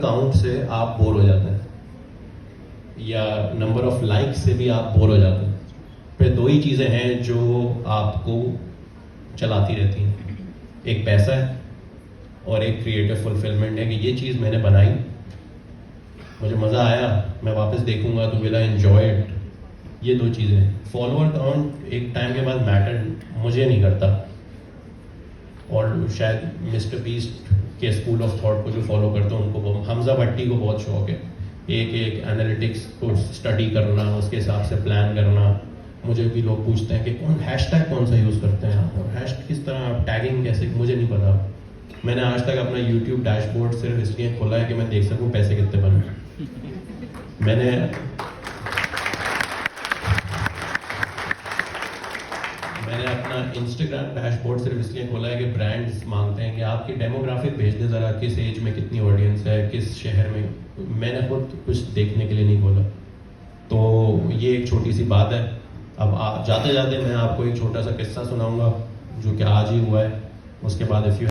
Account से आप bore हो जाते हैं या नंबर ऑफ लाइक से भी आप बोर हो जाते हैं। फिर दो ही चीज़ें हैं जो आपको चलाती रहती हैं, एक पैसा है और एक क्रिएटिव फुलफिलमेंट है कि ये चीज़ मैंने बनाई, मुझे मज़ा आया, मैं वापस देखूंगा तो विल आई एंजॉय इट। ये दो चीज़ें हैं। फॉलोअर काउंट एक टाइम के बाद मैटर मुझे नहीं करता, और शायद मिस्टर बीस्ट के स्कूल ऑफ थॉट को जो फॉलो करते हैं उनको, हमजा भट्टी को बहुत शौक है एक एक एनालिटिक्स को स्टडी करना, उसके हिसाब से प्लान करना। मुझे भी लोग पूछते हैं कि कौन सा यूज़ करते हैं आप, और किस तरह आप टैगिंग कैसे, मुझे नहीं पता। मैंने आज तक अपना यूट्यूब डैशबोर्ड सिर्फ इसलिए खोला है कि मैं देख सकूं पैसे कितने बने। मैंने अपना इंस्टाग्राम डैशबोर्ड सिर्फ इसलिए खोला है कि ब्रांड्स मांगते हैं कि आपकी डेमोग्राफिक भेज दें ज़रा, किस एज में कितनी ऑडियंस है, किस शहर में। मैंने खुद कुछ देखने के लिए नहीं खोला। तो ये एक छोटी सी बात है। अब जाते जाते मैं आपको एक छोटा सा किस्सा सुनाऊंगा जो कि आज ही हुआ है। उसके बाद इफ़ यू